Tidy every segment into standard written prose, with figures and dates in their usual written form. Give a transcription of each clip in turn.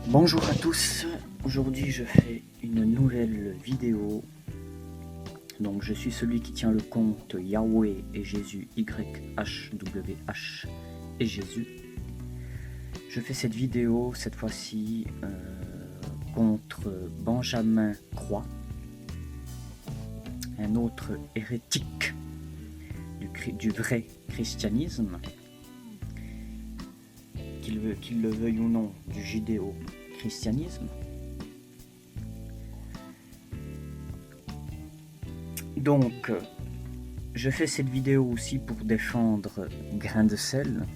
Bonjour à tous, aujourd'hui je fais une nouvelle vidéo. Donc je suis celui qui tient le compte Yahweh et Jésus, YHWH et Jésus. Je fais cette vidéo cette fois-ci contre Benjamin Croix, un autre hérétique du vrai christianisme, qu'il le veuille ou non, du judéo-christianisme. Donc, je fais cette vidéo aussi pour défendre Grain de Sel.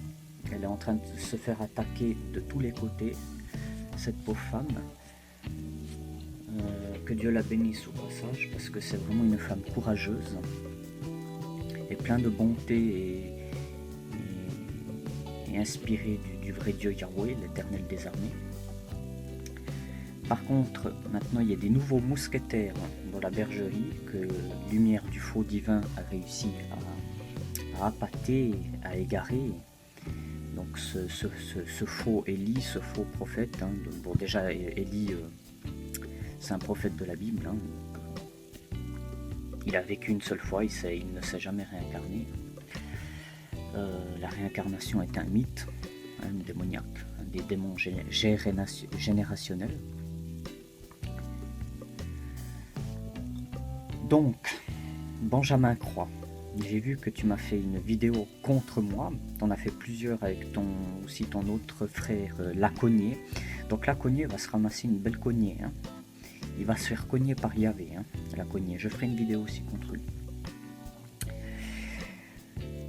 Elle est en train de se faire attaquer de tous les côtés, cette pauvre femme. Que Dieu la bénisse au passage, parce que c'est vraiment une femme courageuse et plein de bonté et inspirée du vrai Dieu Yahweh, l'Éternel des armées. Par contre, maintenant il y a des nouveaux mousquetaires dans la bergerie que Lumière du faux divin a réussi à appâter, à égarer. Donc ce faux Élie, ce faux prophète, hein, bon déjà Élie c'est un prophète de la Bible, hein, il a vécu une seule fois, il ne s'est jamais réincarné. La réincarnation est un mythe, un démoniaque, des démons générationnels. Donc, Benjamin Croix, j'ai vu que tu m'as fait une vidéo contre moi, tu en as fait plusieurs avec aussi ton autre frère Lacognier. Donc Lacognier va se ramasser une belle cognée, hein. Il va se faire cogner par Yahvé, hein, Lacognier. Je ferai une vidéo aussi contre lui.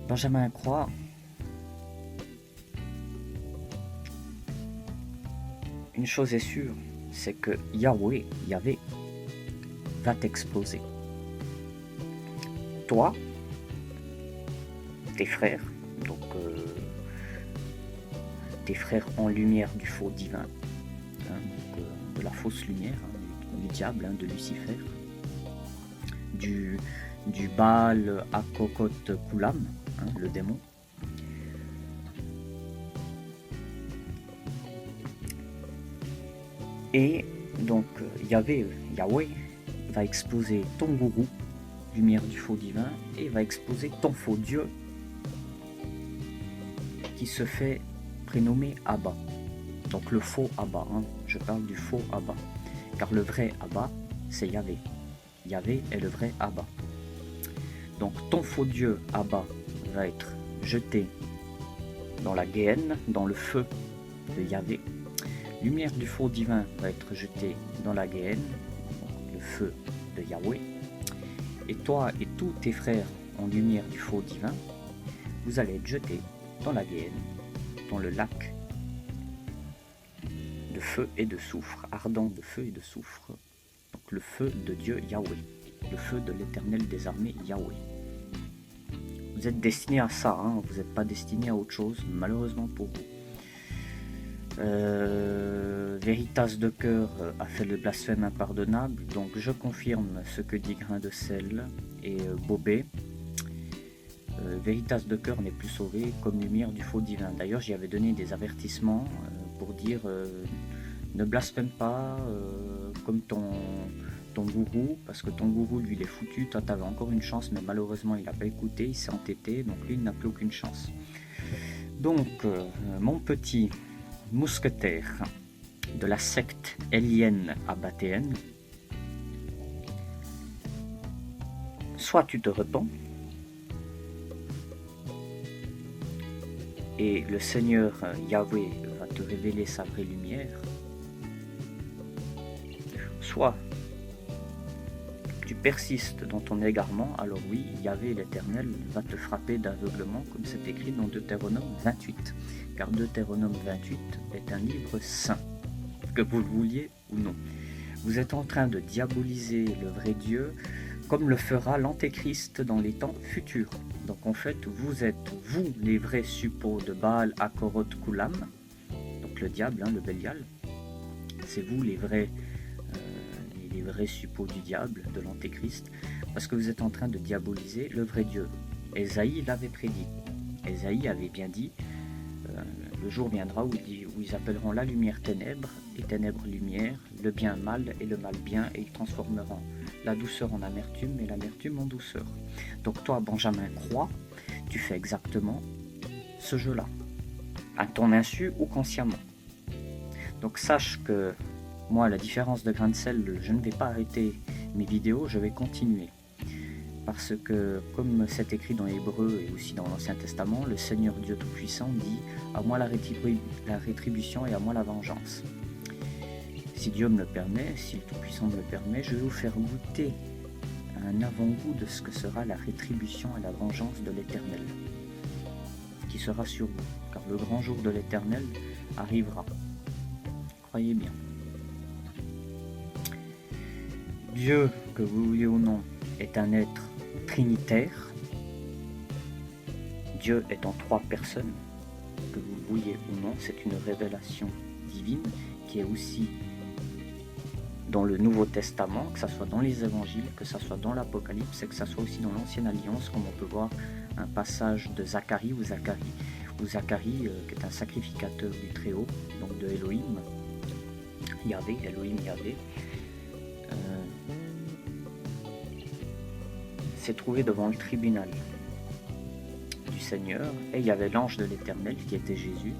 Benjamin Croix, une chose est sûre, c'est que Yahvé va t'exploser. Toi, tes frères, donc tes frères en lumière du faux divin, hein, donc, de la fausse lumière, hein, du diable, hein, de Lucifer, du Baal Akokot Kulam, hein, le démon. Et donc Yahweh va exploser ton gourou, lumière du faux divin, et va exploser ton faux Dieu qui se fait prénommer Abba. Donc le faux Abba, hein, je parle du faux Abba, car le vrai Abba c'est Yahvé. Yahvé est le vrai Abba. Donc ton faux Dieu Abba va être jeté dans la Géhenne, dans le feu de Yahvé. Lumière du faux divin va être jetée dans la Géhenne, le feu de Yahweh. Et toi et tous tes frères en lumière du faux divin, vous allez être jetés dans la Géhenne, dans le lac de feu et de soufre, ardent de feu et de soufre. Donc le feu de Dieu Yahweh, le feu de l'Éternel des armées Yahweh. Vous êtes destinés à ça, hein, vous n'êtes pas destinés à autre chose, malheureusement pour vous. Veritas de cœur a fait le blasphème impardonnable, donc je confirme ce que dit Grain de Sel et Bobé. Veritas de cœur n'est plus sauvé comme lumière du faux divin. D'ailleurs j'y avais donné des avertissements pour dire ne blasphème pas comme ton gourou, parce que ton gourou lui il est foutu, toi t'avais encore une chance, mais malheureusement il n'a pas écouté, il s'est entêté, donc lui il n'a plus aucune chance. Donc mon petit mousquetaire de la secte élienne abbatéenne, soit tu te repens et le Seigneur Yahweh va te révéler sa vraie lumière, soit tu persistes dans ton égarement, alors oui, Yahvé l'Éternel va te frapper d'aveuglement, comme c'est écrit dans Deutéronome 28. Car Deutéronome 28 est un livre saint, que vous le vouliez ou non. Vous êtes en train de diaboliser le vrai Dieu, comme le fera l'Antéchrist dans les temps futurs. Donc en fait, vous êtes, vous, les vrais suppôts de Baal Akorot Kulam, donc le diable, hein, le Bélial, c'est vous les vrais suppôts du diable, de l'Antéchrist, parce que vous êtes en train de diaboliser le vrai Dieu. Ésaïe l'avait prédit. Ésaïe avait bien dit le jour viendra où ils appelleront la lumière ténèbres et ténèbres lumière, le bien mal et le mal bien, et ils transformeront la douceur en amertume et l'amertume en douceur. Donc toi, Benjamin Croix, tu fais exactement ce jeu-là, à ton insu ou consciemment. Donc sache que moi, à la différence de grain de sel, je ne vais pas arrêter mes vidéos, je vais continuer. Parce que, comme c'est écrit dans l'Hébreu et aussi dans l'Ancien Testament, le Seigneur Dieu Tout-Puissant dit « À moi la rétribution et à moi la vengeance ». Si Dieu me le permet, si le Tout-Puissant me le permet, je vais vous faire goûter un avant-goût de ce que sera la rétribution et la vengeance de l'Éternel, qui sera sur vous, car le grand jour de l'Éternel arrivera. Croyez bien. Dieu, que vous vouliez ou non, est un être trinitaire. Dieu est en 3 personnes, que vous le vouliez ou non, c'est une révélation divine qui est aussi dans le Nouveau Testament, que ce soit dans les évangiles, que ce soit dans l'Apocalypse et que ce soit aussi dans l'Ancienne Alliance, comme on peut voir un passage de Zacharie ou Zacharie qui est un sacrificateur du Très-Haut, donc de Elohim, Elohim Yahvé, s'est trouvé devant le tribunal du Seigneur, et il y avait l'ange de l'Éternel qui était Jésus,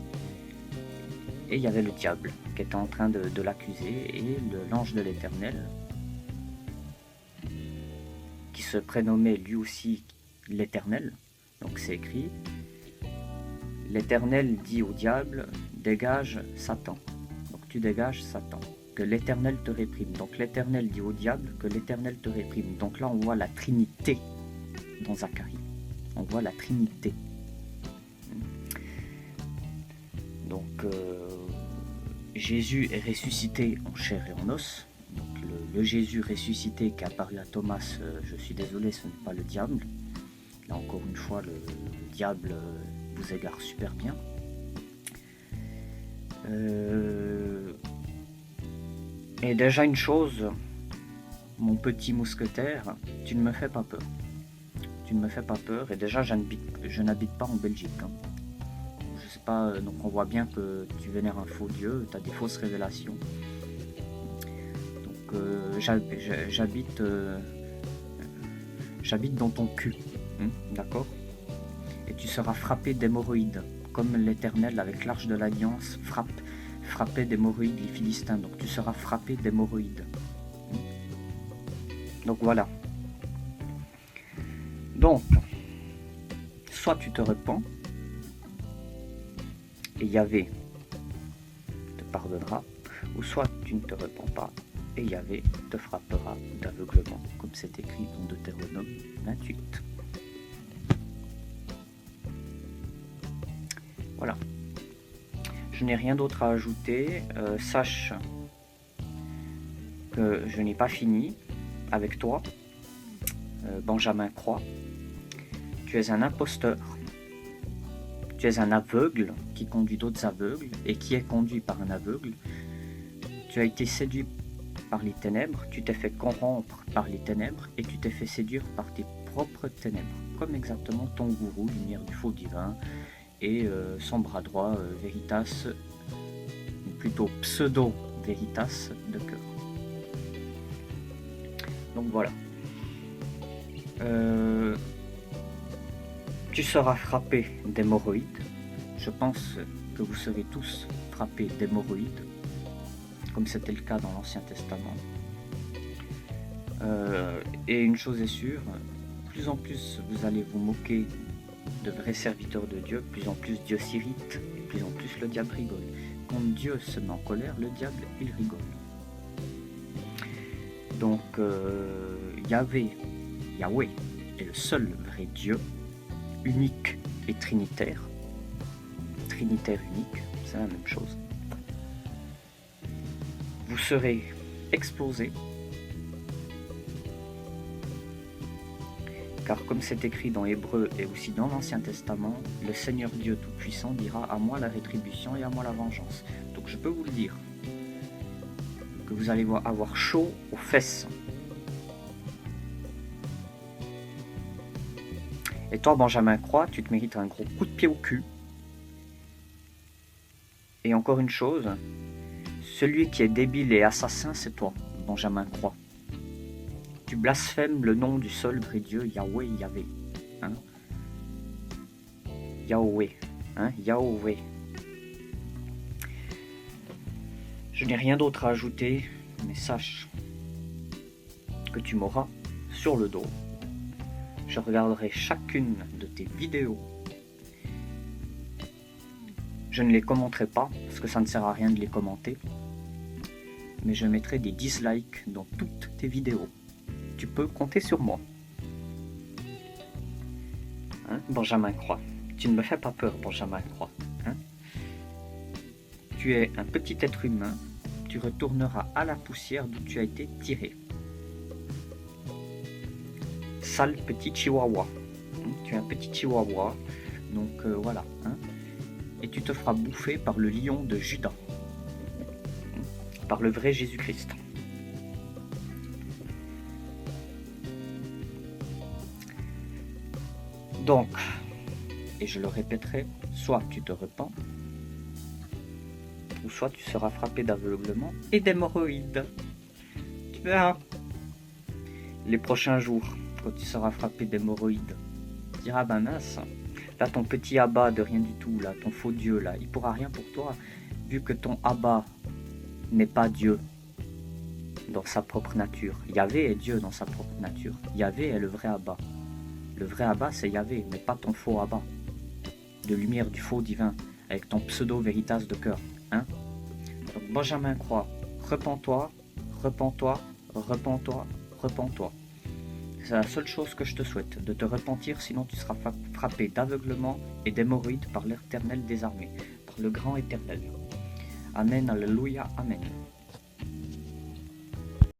et il y avait le diable qui était en train de l'accuser, et l'ange de l'Éternel, qui se prénommait lui aussi l'Éternel, donc c'est écrit, l'Éternel dit au diable, dégage Satan, donc tu dégages Satan, que l'Éternel te réprime. Donc l'Éternel dit au diable que l'Éternel te réprime. Donc là on voit la Trinité dans Zacharie. On voit la Trinité. Donc Jésus est ressuscité en chair et en os. Donc le Jésus ressuscité qui a apparu à Thomas, je suis désolé, ce n'est pas le diable. Là encore une fois, le diable vous égare super bien. Et déjà une chose, mon petit mousquetaire, tu ne me fais pas peur. Tu ne me fais pas peur, et déjà je n'habite pas en Belgique. Hein. Je sais pas, donc on voit bien que tu vénères un faux Dieu, tu as des fausses révélations. Donc j'habite dans ton cul, d'accord? Et tu seras frappé d'hémorroïdes, comme l'Éternel avec l'arche de l'Alliance frappait d'hémorroïdes les Philistins, donc tu seras frappé d'hémorroïdes. Donc voilà. Donc, soit tu te repens, et Yahvé te pardonnera, ou soit tu ne te repens pas, et Yahvé te frappera d'aveuglement, comme c'est écrit dans Deutéronome 28. Voilà. Je n'ai rien d'autre à ajouter. Sache que je n'ai pas fini avec toi, Benjamin Croix. Tu es un imposteur. Tu es un aveugle qui conduit d'autres aveugles et qui est conduit par un aveugle. Tu as été séduit par les ténèbres, tu t'es fait corrompre par les ténèbres et tu t'es fait séduire par tes propres ténèbres, comme exactement ton gourou, lumière du faux divin, et son bras droit, Veritas, ou plutôt pseudo-Veritas de cœur. Donc voilà. Tu seras frappé d'hémorroïdes. Je pense que vous serez tous frappés d'hémorroïdes, comme c'était le cas dans l'Ancien Testament. Et une chose est sûre, plus en plus vous allez vous moquer de vrais serviteurs de Dieu, plus en plus Dieu s'irrite, et plus en plus le diable rigole. Quand Dieu se met en colère, le diable, il rigole. Donc, Yahvé est le seul vrai Dieu, unique et trinitaire. Trinitaire unique, c'est la même chose. Vous serez explosé, car comme c'est écrit dans Hébreu et aussi dans l'Ancien Testament, le Seigneur Dieu Tout-Puissant dira « À moi la rétribution et à moi la vengeance ». Donc je peux vous le dire, que vous allez avoir chaud aux fesses. Et toi, Benjamin Croix, tu te mérites un gros coup de pied au cul. Et encore une chose, celui qui est débile et assassin, c'est toi, Benjamin Croix. Tu blasphèmes le nom du seul vrai Dieu, Yahweh, Yahvé. Hein? Yahweh. Hein? Yahweh. Je n'ai rien d'autre à ajouter, mais sache que tu m'auras sur le dos. Je regarderai chacune de tes vidéos. Je ne les commenterai pas, parce que ça ne sert à rien de les commenter. Mais je mettrai des dislikes dans toutes tes vidéos. Tu peux compter sur moi. Hein, Benjamin Croix. Tu ne me fais pas peur, Benjamin Croix. Hein? Tu es un petit être humain. Tu retourneras à la poussière d'où tu as été tiré. Sale petit chihuahua. Tu es un petit chihuahua. Donc voilà. Hein? Et tu te feras bouffer par le lion de Juda. Par le vrai Jésus-Christ. Donc, et je le répéterai, soit tu te repens, ou soit tu seras frappé d'aveuglement et d'hémorroïdes. Tu verras. Les prochains jours, quand tu seras frappé d'hémorroïdes, tu diras, ben mince, là ton petit Abba de rien du tout, là, ton faux Dieu, là, il pourra rien pour toi, vu que ton Abba n'est pas Dieu dans sa propre nature. Yahvé est Dieu dans sa propre nature. Yahvé est le vrai Abba. Le vrai Abba, c'est Yahvé, mais pas ton faux Abba. De lumière du faux divin, avec ton pseudo-véritas de cœur. Hein? Donc Benjamin Croix, repens-toi, repens-toi, repens-toi, repens-toi. C'est la seule chose que je te souhaite, de te repentir, sinon tu seras frappé d'aveuglement et d'hémorroïdes par l'Éternel des armées, par le grand Éternel. Amen, alléluia, amen.